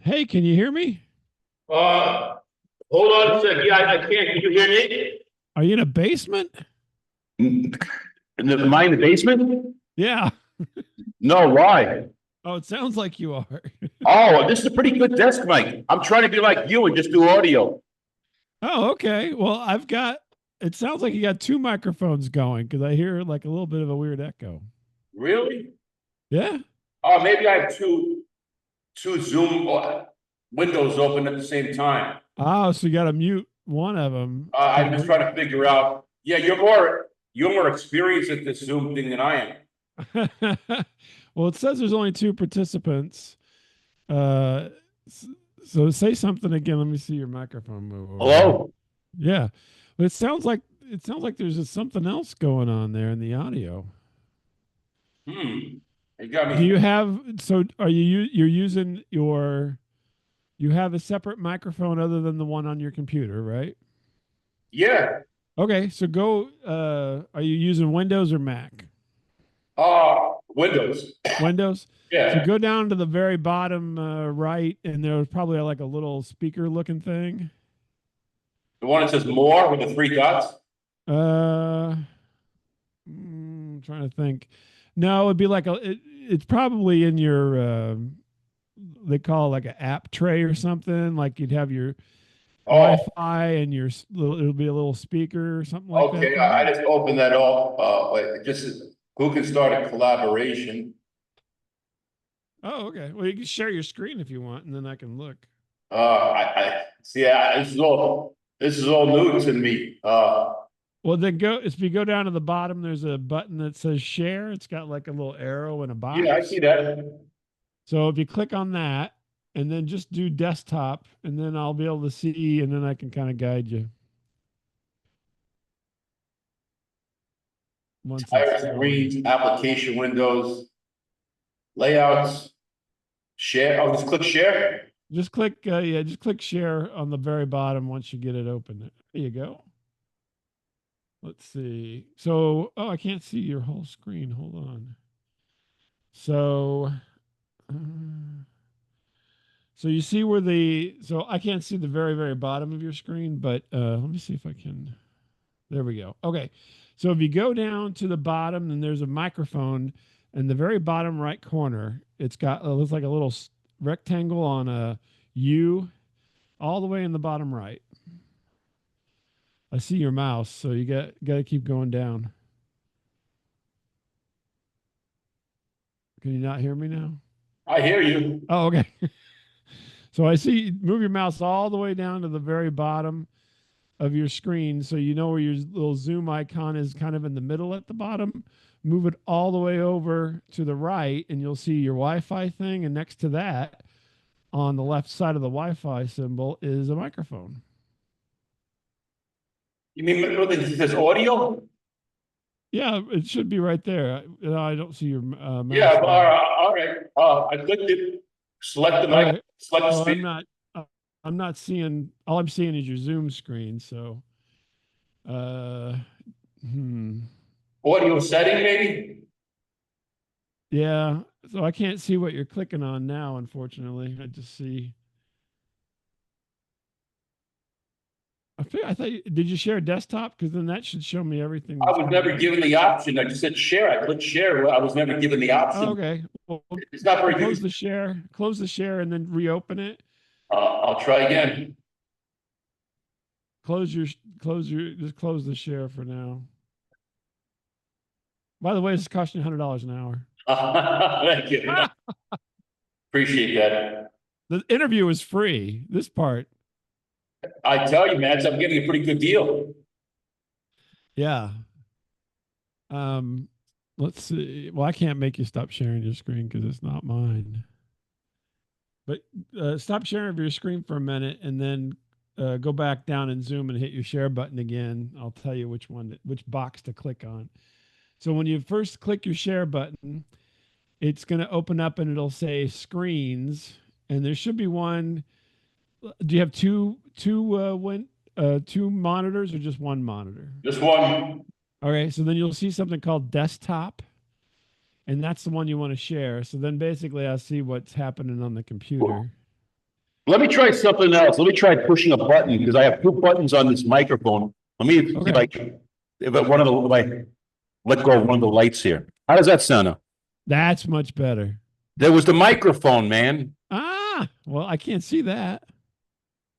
Hey, can you hear me? Uh, Hold on a sec. Yeah, I can't. Can you hear me? Are you in a basement? Am I in the basement? Yeah. No, why? Oh, it sounds like you are. Oh, this is a pretty good desk mic. I'm trying to be like you and just do audio. Oh, okay. Well, it sounds like you got two microphones going because I hear like a little bit of a weird echo. Really? Yeah. Oh, maybe I have two Zoom windows open at the same time. Oh, so you got to mute one of them. I'm just trying to figure out. Yeah, you're more experienced at this Zoom thing than I am. Well, it says there's only two participants. Uh, s- so say something again. Let me see your microphone move over there. Hello? Yeah. But it sounds like there's just something else going on there in the audio. Hmm. You got Do me. you have so are you're using you have a separate microphone other than the one on your computer, right? Yeah. Okay, so go are you using Windows or Mac? Windows. Windows. So Yeah. go down to the very bottom right and there's probably like a little speaker looking thing. The one that says more with the three dots. Uh trying to think. No, it'd be like it's probably in your they call it like an app tray or something. Like you'd have your Oh, Wi-Fi and it'll be a little speaker or something like that okay, there. I just opened that up, wait, just, who can start a collaboration? Oh, okay. Well, you can share your screen if you want, and then I can look. I see, this is all new to me. Well, then if you go down to the bottom, there's a button that says share. It's got like a little arrow in a Yeah, I see box. that. So if you click on that, and then just do desktop, and then I'll be able to see, and then I can kind of guide you once it's Entire loading. screens, application windows, layouts, share, just click share. Just click share on the very bottom once you get it open. There you go. Let's see. So, oh, I can't see your whole screen. Hold on. So, uh, so you see where so I can't see the very, very bottom of your screen, but let me see if I can. There we go. Okay. So if you go down to the bottom, and there's a microphone in the very bottom right corner. It's got, it looks like a little rectangle on a U all the way in the bottom right. I see your mouse, so you got to keep going down. Can you not hear me now? I hear you. Oh, okay. So I see move your mouse all the way down to the very bottom of your screen so you know where your little zoom icon is kind of in the middle at the bottom. Move it all the way over to the right and you'll see your Wi-Fi thing, and next to that on the left side of the Wi-Fi symbol is a microphone. You mean, it says audio? Yeah, it should be right there. I don't see your Yeah, mouse now. all right, I clicked it, select the mic, Okay. select the Well, speaker. uh, I'm not seeing, all I'm seeing is your Zoom screen, so uh hmm. Audio setting, maybe? Yeah, so I can't see what you're clicking on now, unfortunately. I just see. I thought. Did you share a desktop? Because then that should show me everything I that's was going never on. given the option. I just said share. I clicked share. I was never given the Oh, option. okay. Well, It's not very close useful. the share. Close the share, and then reopen it. I'll try again. Close your. Just close the share for now. By the way, this is costing you $100 an hour. Thank you. Ah! Appreciate that. The interview is free. This part. I tell you, man, I'm getting a pretty good deal. Yeah. Um. Let's see. Well, I can't make you stop sharing your screen because it's not mine. But stop sharing of your screen for a minute, and then go back down and zoom and hit your share button again. I'll tell you which box to click on. So when you first click your share button, it's going to open up and it'll say screens, and there should be one. Do you have two monitors or just one monitor? This one, Okay, so then you'll see something called desktop, and that's the one you want to share. So then basically, I'll see what's happening on the computer. Let me try something else. Let me try pushing a button because I have two buttons on this microphone. Let me see Okay. if one of the if I let go of one of the lights here. How does that sound? That's much better. There was the microphone, man. Well, I can't see that.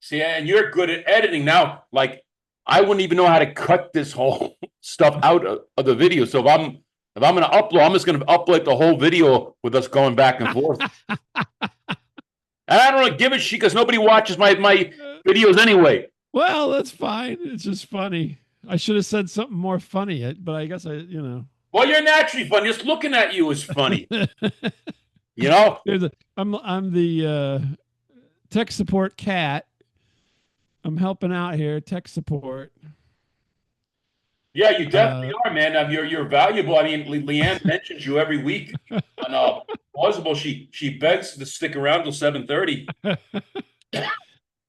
See, and you're good at editing now. Like I wouldn't even know how to cut this whole stuff out of the video. So if I'm going to upload, I'm just going to upload the whole video with us going back and forth. And I don't really give a shit because nobody watches my videos anyway. Well, that's fine. It's just funny. I should have said something more funny, but I guess Well, you're naturally funny. Just looking at you is funny. You know? I'm the tech support cat. I'm helping out here, tech support. Yeah, you definitely Uh, are, man. You're valuable. I mean, Leanne mentions you every week on plausible. She begs to stick around till 7:30.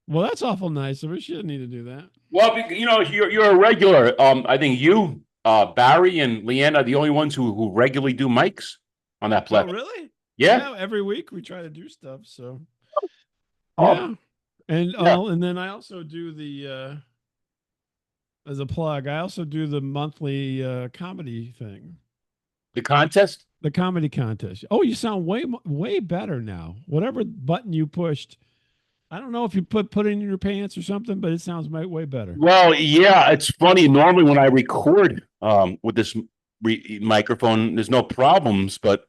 well, that's awful nice of her. She didn't need to do that. Well, you know, you're a regular. I think you, Barry, and Leanne are the only ones who regularly do mics on that Oh, platform. really? Yeah. Yeah, every week we try to do stuff. So Oh, yeah, and yeah. and then I also do the as a plug. I also do the monthly comedy thing, The contest. the comedy contest. Oh, you sound way better now. Whatever button you pushed, I don't know if you put it in your pants or something, but it sounds way better. Well, yeah, it's funny. Normally, when I record with this microphone, there's no problems, but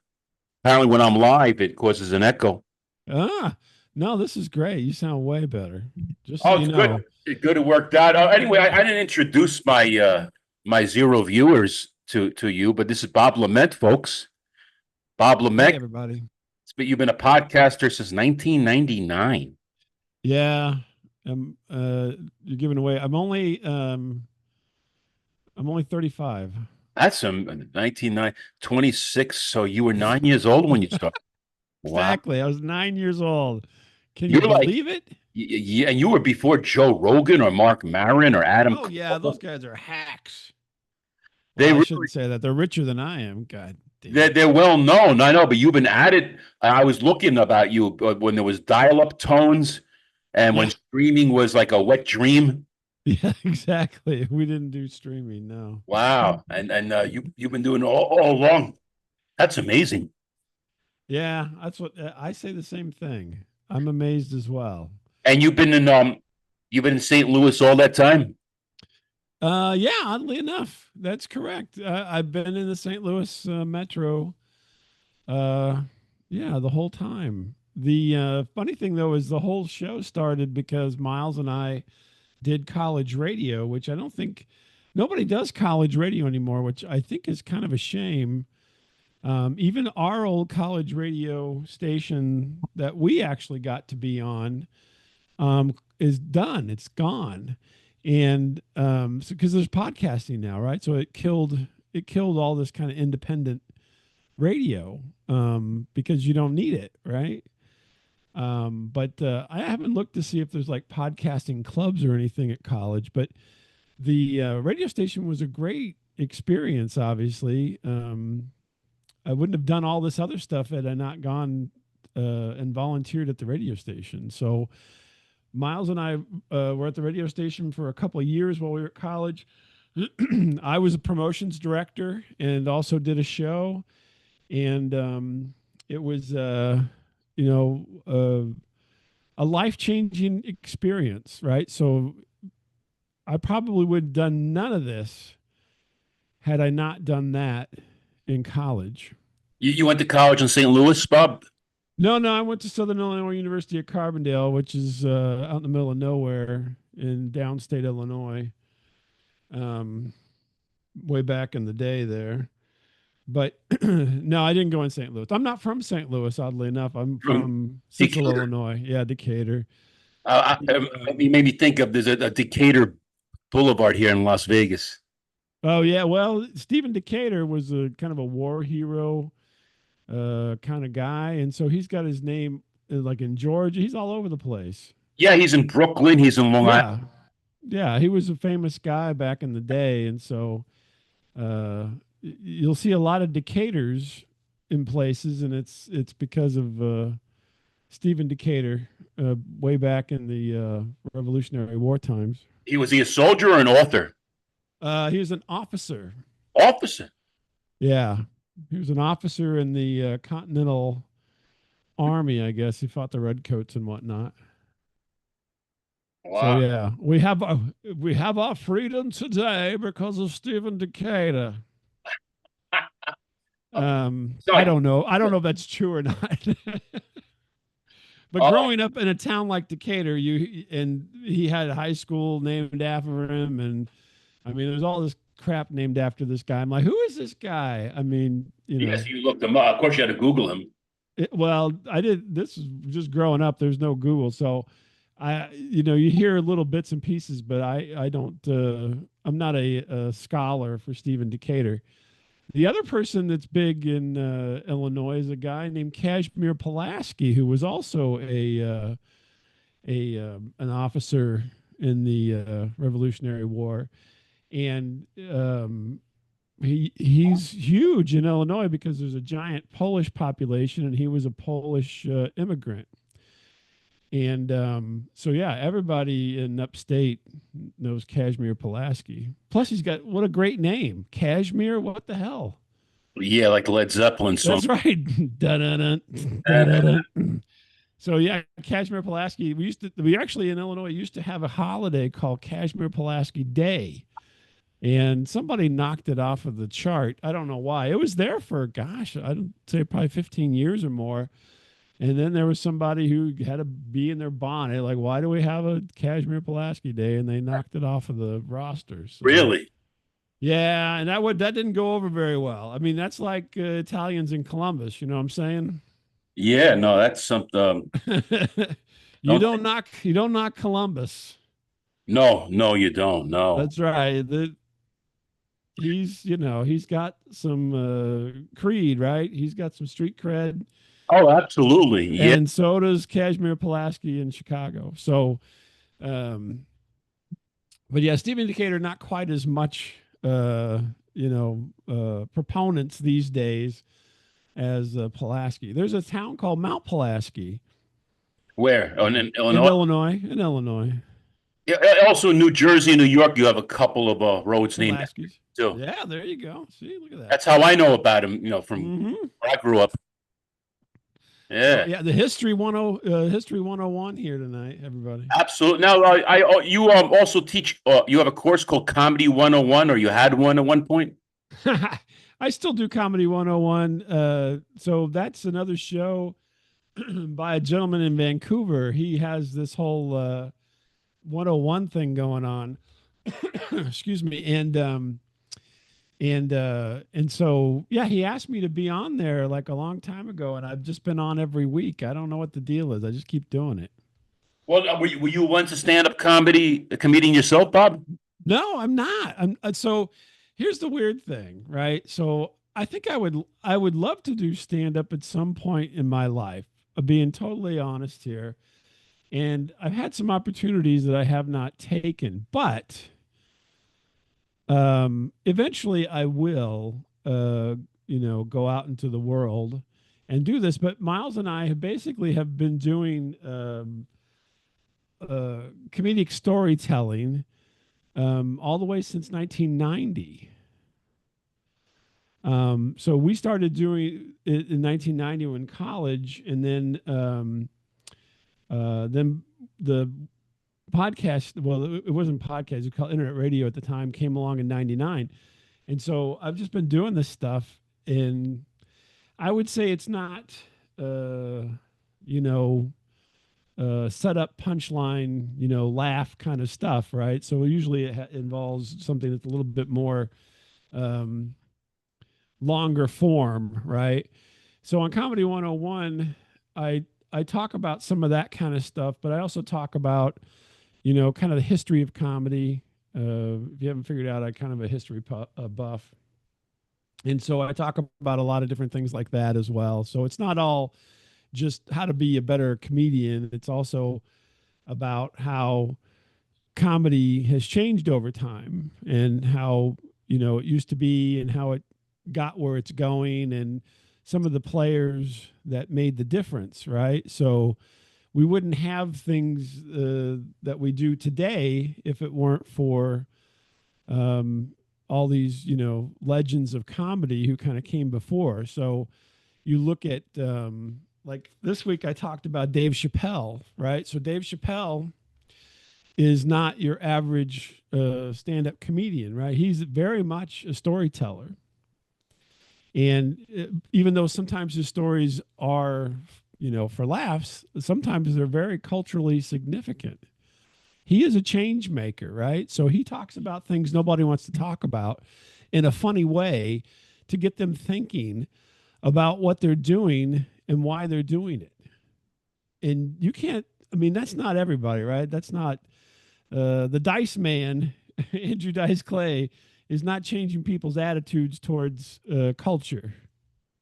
apparently, when I'm live, it causes an echo. Ah, no, this is great. You sound way better. Just so Oh, you it's good. know. It's good it worked out. Anyway, I didn't introduce my zero viewers to you, but this is Bob Lement, folks. Bob Hey, Lement. everybody. But you've been a podcaster since 1999. Yeah, you're giving away. I'm only 35. That's 1926. So you were 9 years old when you started. Wow. Exactly. I was 9 years old. Can you You're like, believe it? yeah, and you were before Joe Rogan or Mark Maron or Adam Oh yeah, those Carolla. guys are hacks. Well, They I really, shouldn't say that. They're richer than I am. God damn they're, it. they're well known. I know, but you've been at it. I was looking about you when there was dial-up tones and when Yeah. streaming was like a wet dream. Yeah, exactly. We didn't do streaming, no. Wow. And you've been doing it all along. That's amazing. Yeah, that's what I say the same thing. I'm amazed as well. And you've been in St. Louis all that time? Yeah, oddly enough, that's correct. I've been in the St. Louis metro uh yeah, the whole time. The funny thing though is the whole show started because Miles and I did college radio, which I don't think nobody does college radio anymore, which I think is kind of a shame. Even our old college radio station that we actually got to be on is done. It's gone, and so because there's podcasting now, right? So it killed all this kind of independent radio because you don't need it, right? But I haven't looked to see if there's like podcasting clubs or anything at college. But the radio station was a great experience. Obviously, I wouldn't have done all this other stuff had I not gone and volunteered at the radio station. So Miles and I were at the radio station for a couple of years while we were at college. I was a promotions director and also did a show, and it was you know a life changing experience, right? So I probably would have done none of this had I not done that in college. You went to college in St. Louis, Bob? No, I went to Southern Illinois University at Carbondale, which is out in the middle of nowhere in downstate Illinois, um, way back in the day there. But no, I didn't go in St. Louis. I'm not from St. Louis, oddly enough. I'm From from Central Decatur. Illinois. Yeah, Decatur. You made me think of there's a Decatur Boulevard here in Las Vegas. Oh yeah, well, Stephen Decatur was a kind of a war hero kind of guy, and so he's got his name like in Georgia. He's all over the place. Yeah, he's in Brooklyn. He's in Long Island. Yeah, yeah, he was a famous guy back in the day, and so you'll see a lot of Decaturs in places, and it's because of Stephen Decatur. way back in the Revolutionary War times. Was he a soldier or an author? He was an officer. Officer. Yeah, he was an officer in the Continental Army, I guess. He fought the redcoats and whatnot. So Wow. yeah, we have our freedom today because of Stephen Decatur. So I like, don't know. I don't know if that's true or not. But oh, growing up in a town like Decatur, he had a high school named after him, and I mean, there's all this crap named after this guy. I'm like, who is this guy? I mean, yes, you looked him up. Of course, you had to Google him. well, I did. This is just growing up. There's no Google, so you hear little bits and pieces, but I don't. I'm not a scholar for Stephen Decatur. The other person that's big in Illinois is a guy named Kazimir Pulaski, who was also a an officer in the Revolutionary War, and he's huge in Illinois because there's a giant Polish population, and he was a Polish immigrant. And so, yeah, everybody in upstate knows Kazimir Pulaski. Plus, he's got what a great name, Kashmir. What the hell? Yeah, like the Led Zeppelin song. That's right. Dun-dun-dun, dun-dun-dun. So yeah, Kashmir Pulaski. We actually in Illinois used to have a holiday called Kashmir Pulaski Day, and somebody knocked it off of the chart. I don't know why. It was there for gosh, I'd say probably 15 years or more. And then there was somebody who had a bee in their bonnet, like, why do we have a Kashmir Pulaski Day? And they knocked it off of the roster. So Really? yeah, and that didn't go over very well. I mean, that's like Italians in Columbus. You know what I'm saying? Yeah, no, that's something. Don't You don't knock Columbus. no, no, you don't. No. That's right. He's got some creed, right? He's got some street cred, Oh, absolutely. Yeah. and so does Kashmir Pulaski in Chicago. So, um, but yeah, Stephen Decatur not quite as much, proponents these days as Pulaski. There's a town called Mount Pulaski Where? Oh, in in Illinois. Illinois. In Illinois, Yeah, also in New Jersey, New York, you have a couple of roads named after Pulaski's. you, too. Yeah, there you go. See, look at that. That's how I know about him. From Mm-hmm. where I grew up. So Yeah, yeah, the history 101 here tonight, everybody. absolutely. Now, you also teach. You have a course called Comedy 101, or you had one at one point. I still do Comedy 101. So that's another show by a gentleman in Vancouver. He has this whole 101 thing going on. Excuse me. And so yeah, he asked me to be on there like a long time ago, and I've just been on every week. I don't know what the deal is. I just keep doing it. Well, were you once a stand-up comedian yourself, Bob? No, I'm not. So here's the weird thing, right? So I think I would love to do stand up at some point in my life. Being totally honest here, and I've had some opportunities that I have not taken, but eventually I will, go out into the world and do this. But Miles and I have basically have been doing comedic storytelling all the way since 1990. So we started doing it in 1990 in college, and then the podcast. Well, it wasn't podcast; it was called internet radio at the time. Came along in '99, and so I've just been doing this stuff. And I would say it's not, you know, set up punchline, laugh kind of stuff, right? So usually it involves something that's a little bit more um, longer form, right? So on Comedy 101, I talk about some of that kind of stuff, but I also talk about, kind of the history of comedy. If you haven't figured out, I kind of a history buff. And so I talk about a lot of different things like that as well. So it's not all just how to be a better comedian. It's also about how comedy has changed over time and how, it used to be and how it got where it's going and some of the players that made the difference, right? So we wouldn't have things that we do today if it weren't for um, all these, legends of comedy who kind of came before. So you look at like this week, I talked about Dave Chappelle, right? So Dave Chappelle is not your average stand-up comedian, right? He's very much a storyteller, and even though sometimes his stories are, for laughs, sometimes they're very culturally significant. He is a change maker, right? So he talks about things nobody wants to talk about in a funny way to get them thinking about what they're doing and why they're doing it. And you can't, I mean, that's not everybody, right? That's not the Dice Man, Andrew Dice Clay, is not changing people's attitudes towards culture,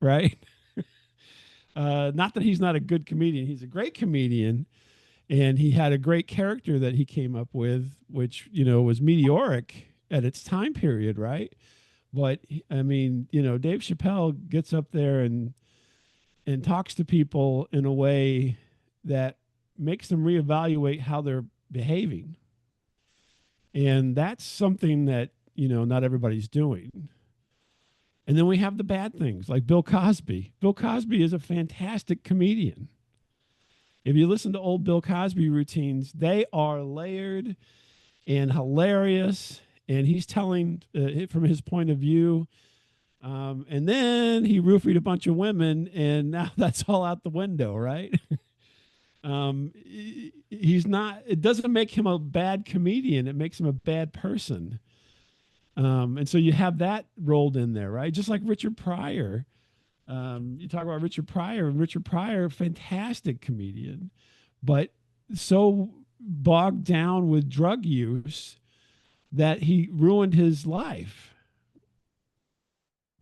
right? Not that he's not a good comedian, he's a great comedian. And he had a great character that he came up with, which, was meteoric at its time period, right? But I mean, Dave Chappelle gets up there and talks to people in a way that makes them reevaluate how they're behaving. And that's something that, not everybody's doing. And then we have the bad things like Bill Cosby. Bill Cosby is a fantastic comedian. If you listen to old Bill Cosby routines, they are layered and hilarious. And he's telling it from his point of view. And then he roofied a bunch of women, and now that's all out the window, right? He's not, it doesn't make him a bad comedian, it makes him a bad person. And so you have that rolled in there, right? Just like Richard Pryor. You talk about Richard Pryor, and Richard Pryor, fantastic comedian, but so bogged down with drug use that he ruined his life.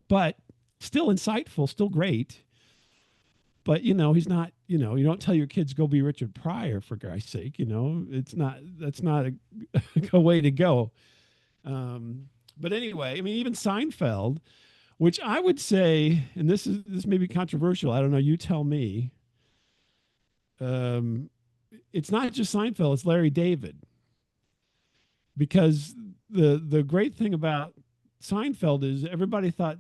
But still insightful, still great. But he's not. You don't tell your kids go be Richard Pryor for Christ's sake. It's not. That's not a way to go. But anyway, I mean, even Seinfeld, which I would say, and this may be controversial. I don't know. You tell me. Um, it's not just Seinfeld; it's Larry David. Because the great thing about Seinfeld is everybody thought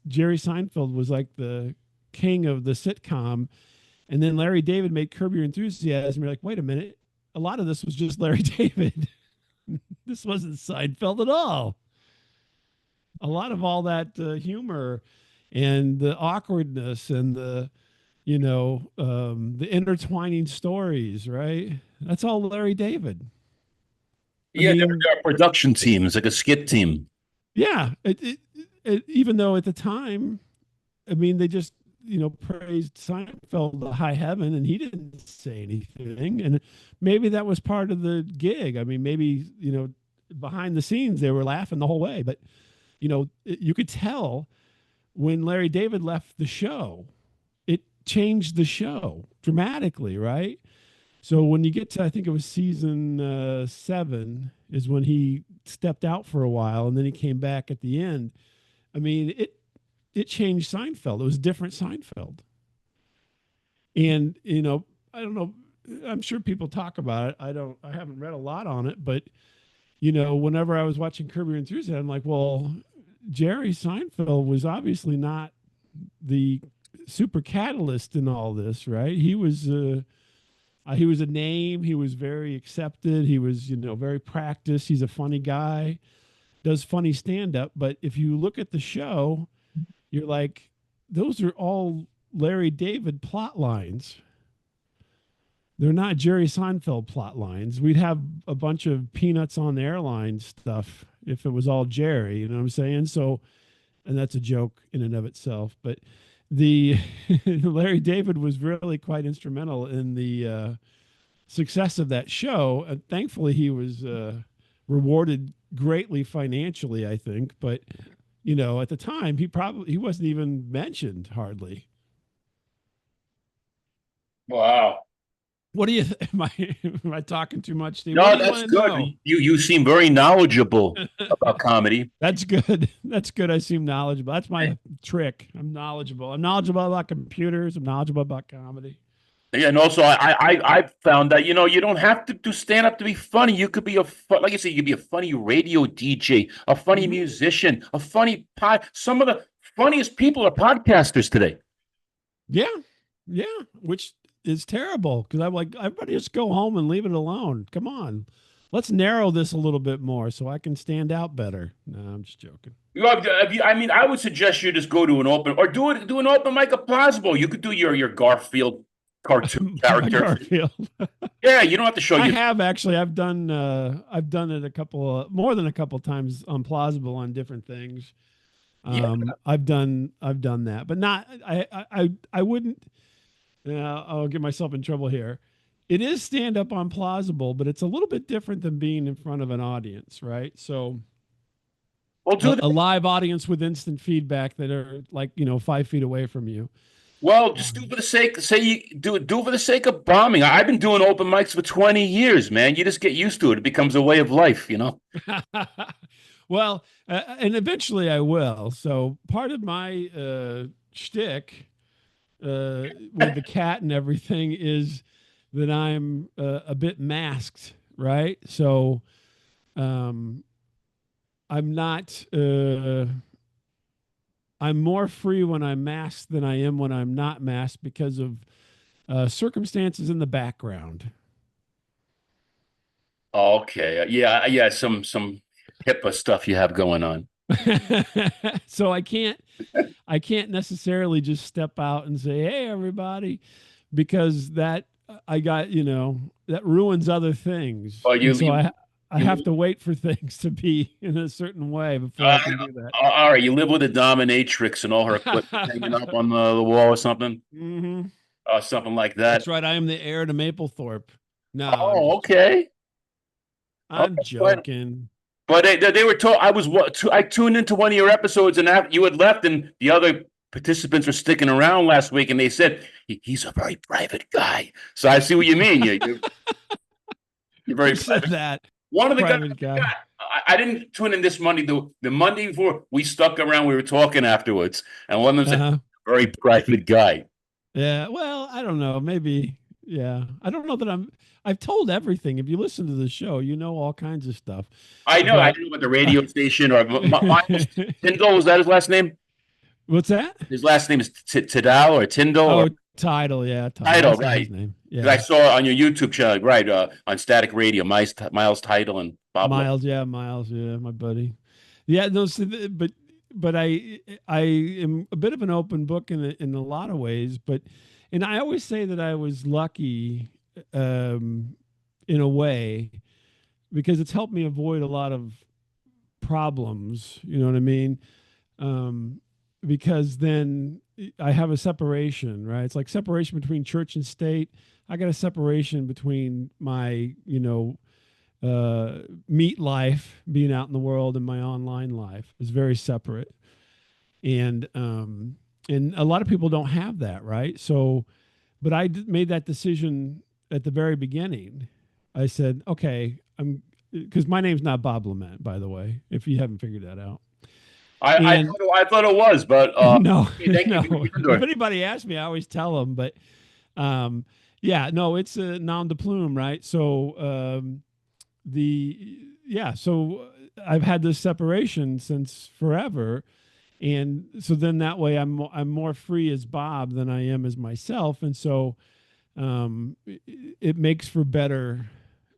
Jerry Seinfeld was like the king of the sitcom, and then Larry David made Curb Your Enthusiasm. You're like, wait a minute, a lot of this was just Larry David. This wasn't Seinfeld at all. A lot of all that humor and the awkwardness and the intertwining stories, right? That's all Larry David. I Yeah, mean, they're a production team. It's like a skit team. yeah. Even though at the time, I mean, they just praised Seinfeld to high heaven, and he didn't say anything. And maybe that was part of the gig. I mean, maybe behind the scenes they were laughing the whole way, but you could tell when Larry David left the show, it changed the show dramatically, right? So when you get to, I think it was season 7, is when he stepped out for a while, and then he came back at the end. I mean, it changed Seinfeld. It was different Seinfeld. And I don't know. I'm sure people talk about it. I haven't read a lot on it, but whenever I was watching Curb Your Enthusiasm, I'm like, well, Jerry Seinfeld was obviously not the super catalyst in all this, right? He was a name. He was very accepted. He was, very practiced. He's a funny guy, does funny stand up. But if you look at the show, you're like, those are all Larry David plot lines. They're not Jerry Seinfeld plot lines. We'd have a bunch of Peanuts on the Airline stuff if it was all Jerry, you know what I'm saying? So, and that's a joke in and of itself. But the Larry David was really quite instrumental in the success of that show. And thankfully, he was rewarded greatly financially, I think. But at the time, he wasn't even mentioned hardly. Wow. What do you? Am I talking too much, Steve? What No, do you that's want to good. know? You seem very knowledgeable about comedy. That's good. That's good. I seem knowledgeable. That's my trick. I'm knowledgeable. I'm knowledgeable about computers. I'm knowledgeable about comedy. Yeah, and also I found that you don't have to do stand up to be funny. You could be like you said, you could be a funny radio DJ, a funny Hmm. musician, a funny pod. Some of the funniest people are podcasters today. Yeah, yeah, which is terrible because I'm like, everybody just go home and leave it alone. Come on, let's narrow this a little bit more so I can stand out better. No, I'm just joking. I mean, I would suggest you just go to an open or do an open mic at Plausible. You could do your Garfield cartoon My character. Garfield. Yeah, you don't have to show I your. have actually. I've done it a couple more than a couple times on Plausible on different things. Yeah. I've done that, but not I wouldn't. I'll get myself in trouble here. It is stand up on Plausible, but it's a little bit different than being in front of an audience, right? So Well, do a that. live audience with instant feedback that are like 5 feet away from you. Well, just do it Um, for the sake. Say you do it for the sake of bombing. I've been doing open mics for 20 years, man. You just get used to it. It becomes a way of life, you know. well, and eventually I will. So part of my shtick with the cat and everything is that I'm a bit masked, right? So um, I'm not. I'm more free when I'm masked than I am when I'm not masked because of circumstances in the background. Okay. Yeah. Some HIPAA stuff you have going on. So I can't necessarily just step out and say, "Hey, everybody," because I got that ruins other things, Oh, and so I have you to wait for things to be in a certain way before I can do all right. You live with a dominatrix and all her equipment hanging up that. on the wall or something, Hmm. something like That's that. right. I am the heir to Maplethorpe. No, I'm Oh, just joking. okay. Oh, I'm that's quite. joking. But they were told I tuned into one of your episodes and after you had left and the other participants were sticking around last week and they said he's a very private guy. So I see what you mean. You're Who very said private. that? One of the guys, Private guy. I didn't tune in this Monday. The Monday before we stuck around, we were talking afterwards, and one of them said, Uh-huh. "Very private guy." Yeah. Well, I don't know. Maybe. Yeah. I don't know that I've told everything. If you listen to the show, you know all kinds of stuff. I know. I But don't know about the radio station or Miles Tyndall. Was that his last name? what's that? His last name is Tidal or Tyndall or Oh, Title. Yeah, Title. Title, That's not his right? name. Because I Yeah. saw on your YouTube channel, right, on Static Radio, Miles Title and Bob. Miles. Yeah, Miles. Yeah, my buddy. Yeah, those. But I am a bit of an open book in a lot of ways. But and I always say that I was lucky, um, in a way, because it's helped me avoid a lot of problems. You know what I mean? Um, because then I have a separation, right? It's like separation between church and state. I got a separation between my, meat life, being out in the world, and my online life is very separate. And a lot of people don't have that, right? So, but made that decision at the very beginning. I said, okay, I'm because my name's not Bob Lement, by the way, if you haven't figured that out. And I thought it was, but no, thank you for your no. If candor. anybody asks me, I always tell them. But um, yeah, no, it's a nom de plume, right? So so I've had this separation since forever, and so then that way I'm more free as Bob than I am as myself, and so it makes for better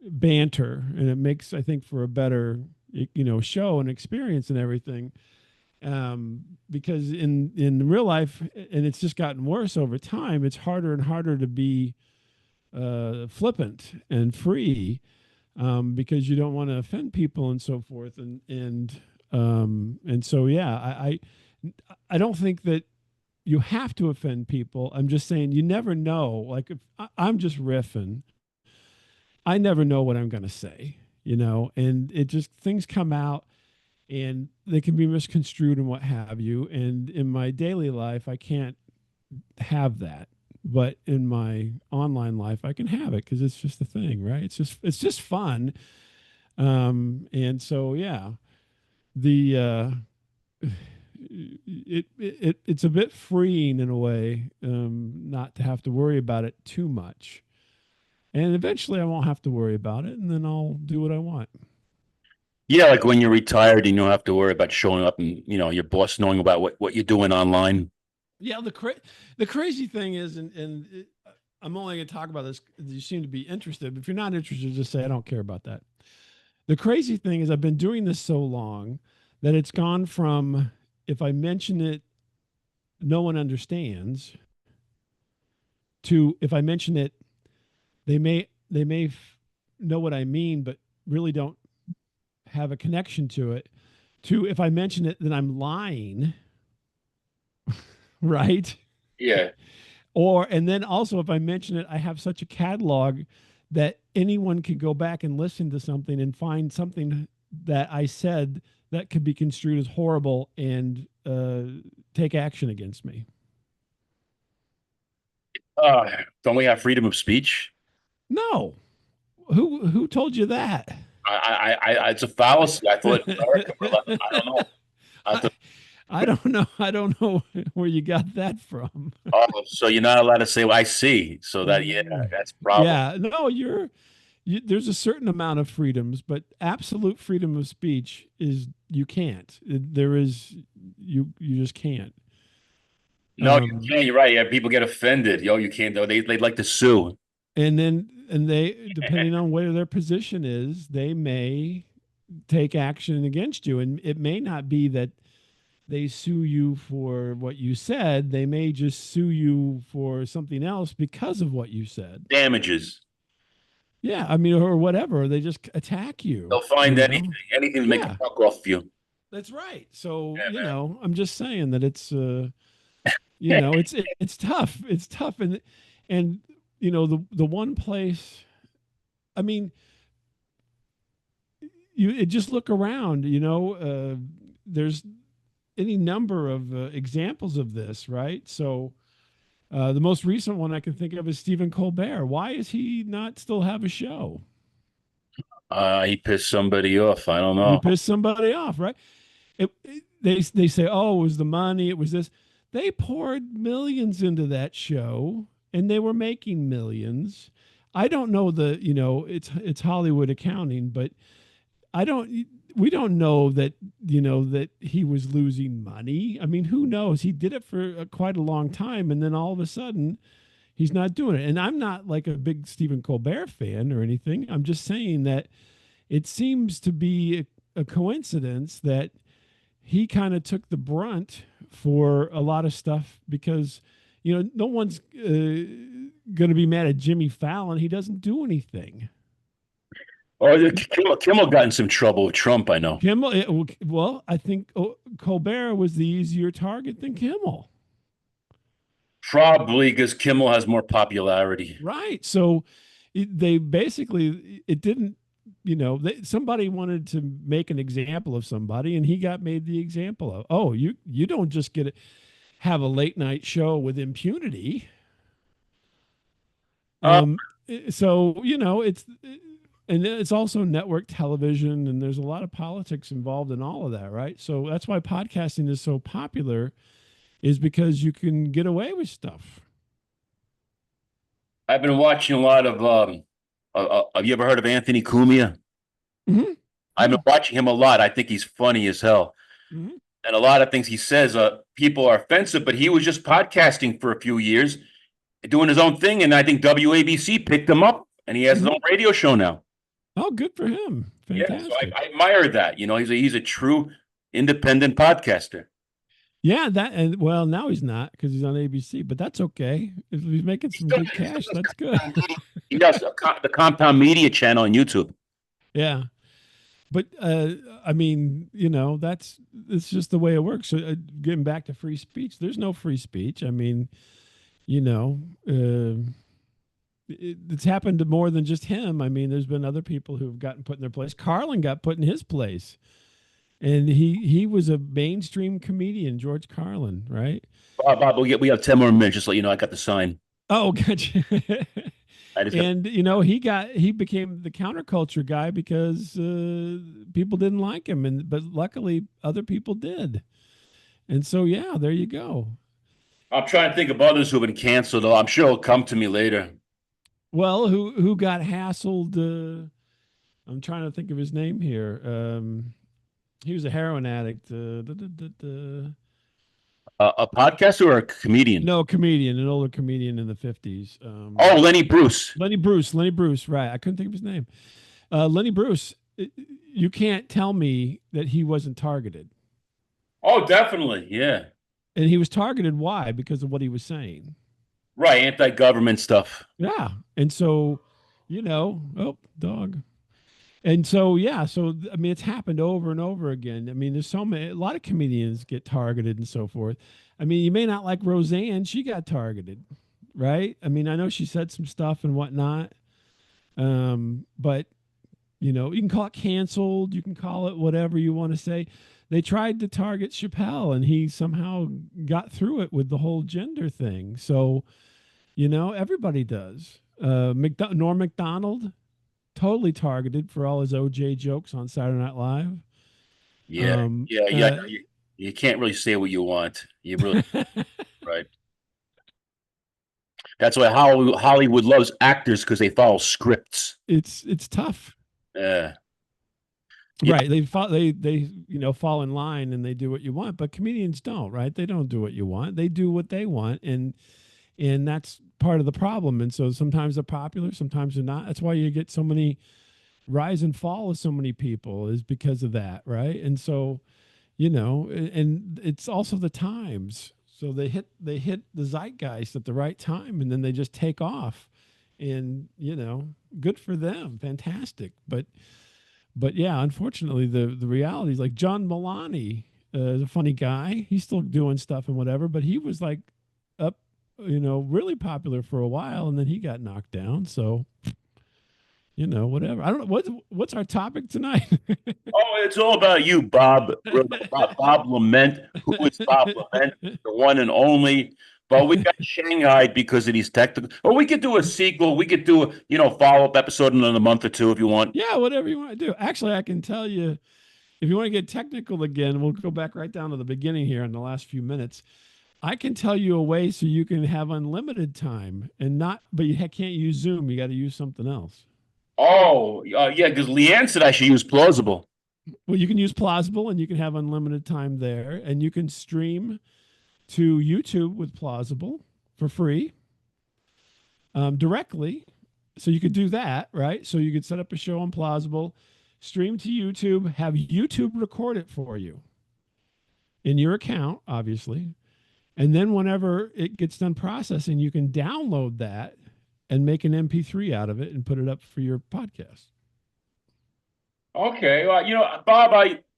banter, and it makes, I think, for a better show and experience and everything. Because in real life, and it's just gotten worse over time, it's harder and harder to be flippant and free, because you don't want to offend people and so forth, and so yeah, I don't think that you have to offend people. I'm just saying you never know. Like if I'm just riffing, I never know what I'm going to say, and it just things come out and they can be misconstrued and what have you. And in my daily life, I can't have that. But in my online life, I can have it because it's just a thing, right? It's just fun. And so yeah, the it's a bit freeing in a way, not to have to worry about it too much. And eventually I won't have to worry about it, and then I'll do what I want. Yeah, like when you're retired, you don't have to worry about showing up and your boss knowing about what you're doing online. Yeah, the crazy thing is, I'm only going to talk about this. You seem to be interested. But if you're not interested, just say I don't care about that. The crazy thing is, I've been doing this so long that it's gone from if I mention it, no one understands, to if I mention it, they may know what I mean, but really don't have a connection to it. To if I mention it, then I'm lying, right? Yeah. Or and then also if I mention it, I have such a catalog that anyone can go back and listen to something and find something that I said that could be construed as horrible and take action against me. Uh, don't we have freedom of speech? No, who told you that? It's a fallacy. I thought in America we're allowed, I don't know. I I thought, I don't know. I don't know where you got that from. oh, so you're not allowed to say what I see. So that, yeah, that's a problem. Yeah, no, there's a certain amount of freedoms, but absolute freedom of speech is you can't. There is you just can't. No, you Um, can't. You're right. Yeah, people get offended. Yo, you can't. Though they'd like to sue. and they depending on where their position is, they may take action against you, and it may not be that they sue you for what you said. They may just sue you for something else because of what you said. Damages. Yeah, I mean, or whatever. They just attack They'll you. find You anything, know. anything to make a Yeah, buck off you. that's right. So Yeah, I'm just saying that it's man. it's tough. It's tough, and the one place. I mean, just look around. There's any number of examples of this, right? So the most recent one I can think of is Stephen Colbert. Why is he not still have a show? He pissed somebody off. I don't He know. pissed somebody off, right? They say, oh, it was the money, it was this. They poured millions into that show, and they were making millions. I don't know it's Hollywood accounting, but I don't. We don't know that that he was losing money. I mean, who knows? He did it for quite a long time, and then all of a sudden, he's not doing it. And I'm not like a big Stephen Colbert fan or anything. I'm just saying that it seems to be a coincidence that he kind of took the brunt for a lot of stuff because no one's going to be mad at Jimmy Fallon. He doesn't do anything. Oh, Kimmel got in some trouble with Trump. I know. Kimmel, well, I think Colbert was the easier target than Kimmel. Probably because Kimmel has more popularity. Right. So they basically, it didn't, somebody wanted to make an example of somebody and he got made the example of. Oh, you don't just get to have a late night show with impunity. Uh, Um, so, and it's also network television and there's a lot of politics involved in all of that, right? So that's why podcasting is so popular is because you can get away with stuff. I've been watching a lot of. Have you ever heard of Anthony Cumia? Mm-hmm. I've Yeah. been watching him a lot. I think he's funny as hell, Mm-hmm. and a lot of things he says, people are offensive. But he was just podcasting for a few years, doing his own thing, and I think WABC picked him up, and he has his Mm-hmm. own radio show now. Oh, good for him. Yeah, so Fantastic. I admire that. He's a true independent podcaster. Yeah, that and well, now he's not because he's on ABC, but that's okay. If he's making some good He still cash, does that's good. He does the Compound Media channel on YouTube. Yeah, but I mean, that's it's just the way it works. So, getting back to free speech, there's no free speech. I mean, you know, it's happened to more than just him. I mean, there's been other people who've gotten put in their place. Carlin got put in his place, and he was a mainstream comedian, George Carlin, right? Bob, we have 10 more minutes. Just let you know, I got the sign. Oh, gotcha. I just got. And he became the counterculture guy because people didn't like him, but luckily other people did. And so, yeah, there you go. I'm trying to think of others who've been canceled. I'm sure it'll come to me later. Well, who got hassled? I'm trying to think of his name here. He was a heroin addict. A podcaster or a comedian? No, comedian, an older comedian in the 50s. Oh, Lenny Bruce. Lenny Bruce, right. I couldn't think of his name. Lenny Bruce, you can't tell me that he wasn't targeted. Oh, definitely. Yeah. And he was targeted. Why? Because of what he was saying. Right. Anti-government stuff. Yeah. And so, oh, dog. And so, yeah. So, I mean, it's happened over and over again. I mean, there's a lot of comedians get targeted and so forth. I mean, you may not like Roseanne. She got targeted, right? I mean, I know she said some stuff and whatnot. But you can call it canceled, you can call it whatever you want to say. They tried to target Chappelle and he somehow got through it with the whole gender thing. So, everybody does. Norm Macdonald, totally targeted for all his OJ jokes on Saturday Night Live. Yeah. Yeah. Yeah. You can't really say what you want. You really, right. That's why Hollywood loves actors because they follow scripts. It's tough. Yeah. Yeah. Right. They fall in line and they do what you want, but comedians don't, right? They don't do what you want. They do what they want. And that's part of the problem. And so sometimes they're popular, sometimes they're not. That's why you get so many rise and fall of so many people is because of that, right? And so, and it's also the times. So they hit the zeitgeist at the right time and then they just take off. And, good for them. Fantastic. But yeah, unfortunately, the reality is like John Mulaney is a funny guy. He's still doing stuff and whatever, but he was like up, really popular for a while, and then he got knocked down. So, whatever. I don't know what's our topic tonight. Oh, it's all about you, Bob. Bob Lement. Who is Bob Lement? The one and only. But we got Shanghai because of these technical. Or we could do a sequel. We could do a follow-up episode in a month or two if you want. Yeah, whatever you want to do. Actually, I can tell you if you want to get technical again, we'll go back right down to the beginning here in the last few minutes. I can tell you a way so you can have unlimited time but you can't use Zoom. You got to use something else. Oh, yeah, because Leanne said I should use Plausible. Well, you can use Plausible and you can have unlimited time there, and you can stream to YouTube with Plausible for free directly. So you could do that, right? So you could set up a show on Plausible, stream to YouTube, have YouTube record it for you in your account, obviously. And then whenever it gets done processing, you can download that and make an MP3 out of it and put it up for your podcast. Okay, well, Bob,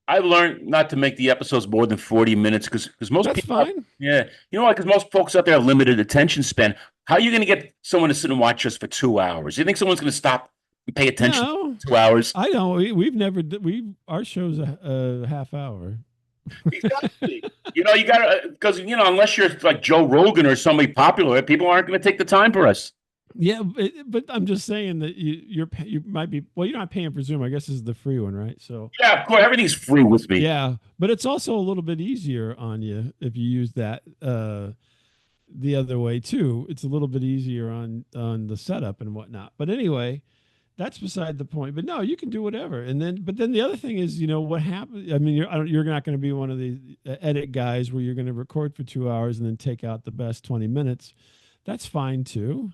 I learned not to make the episodes more than 40 minutes because most That's people, fine. yeah, because most folks out there have limited attention span. How are you going to get someone to sit and watch us for 2 hours? You think someone's going to stop and pay attention No, for 2 hours? I don't. We've never. Our show's a half hour. Exactly. You got to because unless you're like Joe Rogan or somebody popular, people aren't going to take the time for us. Yeah, but I'm just saying that you might be. Well, you're not paying for Zoom. I guess this is the free one, right? So Yeah, of course, everything's free with me. yeah, but it's also a little bit easier on you if you use that the other way too. It's a little bit easier on the setup and whatnot. But anyway, that's beside the point. But no, you can do whatever. But then the other thing is, what happens. I mean, you're not going to be one of the edit guys where you're going to record for 2 hours and then take out the best 20 minutes. That's fine too.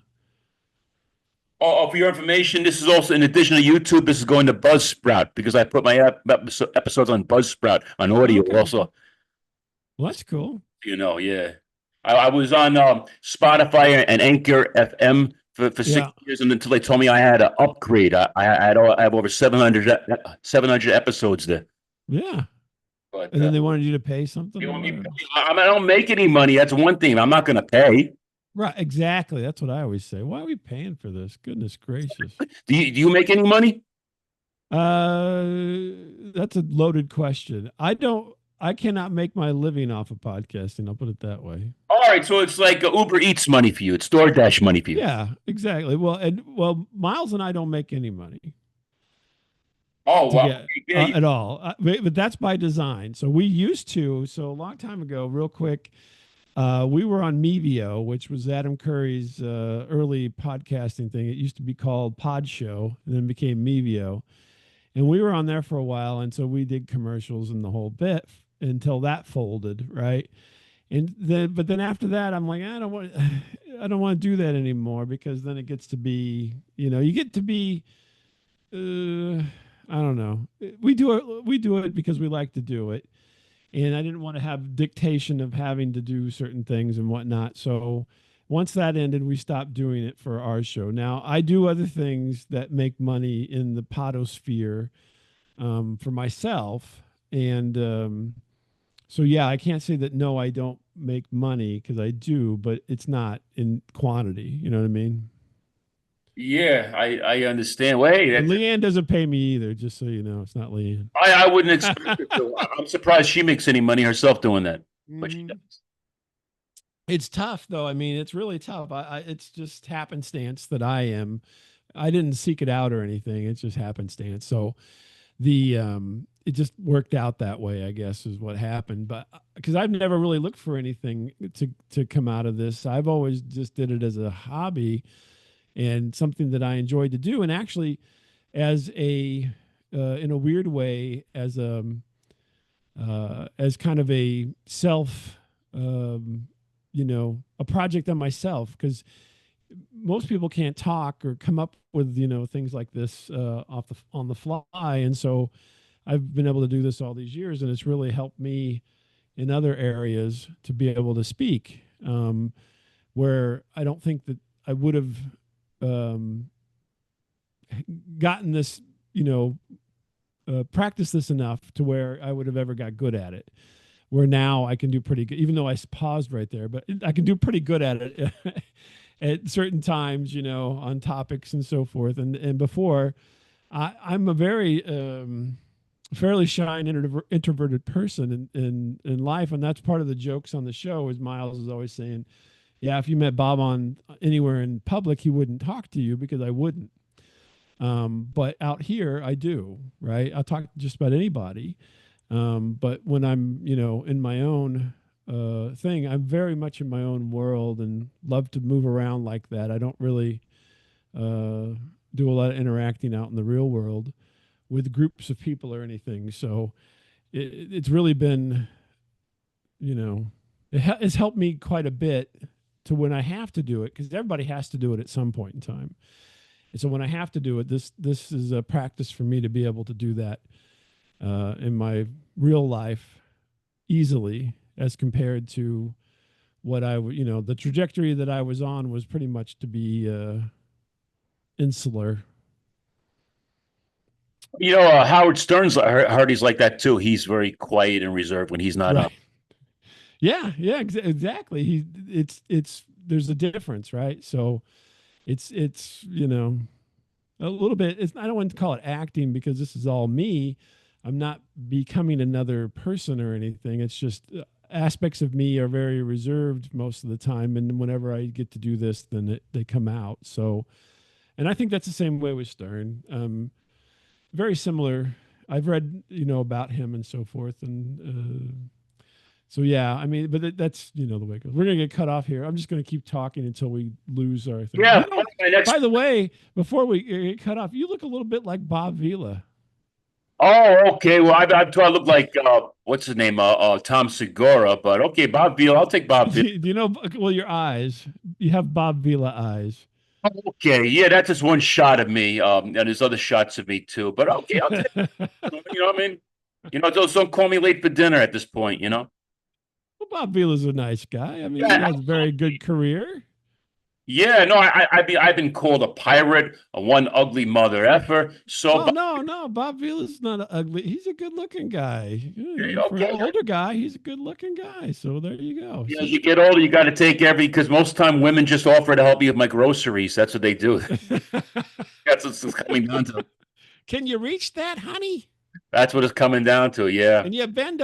Oh, for your information, this is also in addition to YouTube. This is going to Buzzsprout because I put my episodes on Buzzsprout on audio also. Well, that's cool. Yeah. I was on Spotify and Anchor FM for 6 years, and until they told me I had to upgrade. I have over 700 episodes there. Yeah. But, and then they wanted you to pay something. I don't make any money. That's one thing. I'm not going to pay. Right, exactly. That's what I always say. Why are we paying for this? Goodness gracious. Do you make any money? That's a loaded question. I cannot make my living off of podcasting. I'll put it that way. All right, so it's like Uber Eats money for you. It's DoorDash money for you. Yeah, exactly. Well, Miles and I don't make any money. Oh, to wow. get Yeah, at all. But that's by design. So we used to, so a long time ago, real quick, we were on Mevio, which was Adam Curry's early podcasting thing. It used to be called Pod Show, and then became Mevio. And we were on there for a while, and so we did commercials and the whole bit until that folded, right? And then, but then after that, I'm like, I don't want to do that anymore because then it gets to be, you get to be, I don't know. We do it because we like to do it, and I didn't want to have dictation of having to do certain things and whatnot. So once that ended, we stopped doing it for our show. Now I do other things that make money in the podosphere for myself, and so yeah, I can't say that no, I don't make money because I do, but it's not in quantity. You know what I mean? yeah, I understand. Well, hey, And that's Leanne doesn't pay me either, just so you know. It's not Leanne. I wouldn't expect her to. I'm surprised she makes any money herself doing that, but she Mhm. does. It's tough though. I mean, it's really tough. It's just happenstance that I am. I didn't seek it out or anything. It's just happenstance. So it just worked out that way, I guess, is what happened. But because I've never really looked for anything to come out of this, I've always just did it as a hobby and something that I enjoyed to do. And actually, as a in a weird way, as kind of a self, um, a project on myself, because most people can't talk or come up with things like this on the fly, and so I've been able to do this all these years, and it's really helped me in other areas to be able to speak, where I don't think that I would have um, gotten this, you know, practiced this enough to where I would have ever got good at it. Where now I can do pretty good, even though I paused right there, but I can do pretty good at it at certain times, on topics and so forth. And before, I'm a very fairly shy and introverted person in life, and that's part of the jokes on the show. Is Miles is always saying, "Yeah, if you met Bob on anywhere in public, he wouldn't talk to you because I wouldn't." But out here, I do. Right? I'll talk to just about anybody. But when I'm, in my own thing, I'm very much in my own world and love to move around like that. I don't really uh, do a lot of interacting out in the real world with groups of people or anything. So it's really been, you know, it's helped me quite a bit to when I have to do it, because everybody has to do it at some point in time. And so when I have to do it, this is a practice for me to be able to do that in my real life easily, as compared to what the trajectory that I was on was pretty much to be insular. Howard Stern's Hardy's like that too. He's very quiet and reserved when he's not Right. up. Yeah, yeah, exactly. It's there's a difference, right? So it's a little bit. It's I don't want to call it acting because this is all me. I'm not becoming another person or anything. It's just aspects of me are very reserved most of the time, and whenever I get to do this, then they come out. So, and I think that's the same way with Stern. Very similar. I've read about him and so forth, and so yeah. I mean, but that's the way it goes. We're gonna get cut off here. I'm just gonna keep talking until we lose our thing. Yeah, You know, my next. by the way, before we get cut off, you look a little bit like Bob Vila. Oh, okay. Well, I try to look like what's his name? Tom Segura. But okay, Bob Beal. I'll take Bob Beal. Do you know? Well, your eyes. You have Bob Vila eyes. Okay, yeah, that's just one shot of me. And there's other shots of me too. But okay, I'll take. Well, You know what I mean? Don't call me late for dinner at this point. Bob Vila's a nice guy. I mean, he Yeah, has a very good career. yeah. No, I've been called a pirate, a one ugly mother effer. So, Oh no, no, Bob Vila's not ugly. He's a good-looking guy. For an okay. older guy, he's a good-looking guy. So there you go. As See. you get older, you got to take because most time women just offer to help me with my groceries. That's what they do. That's what it's coming down to. Can you reach that, honey? That's what it's coming down to. Yeah. And you bend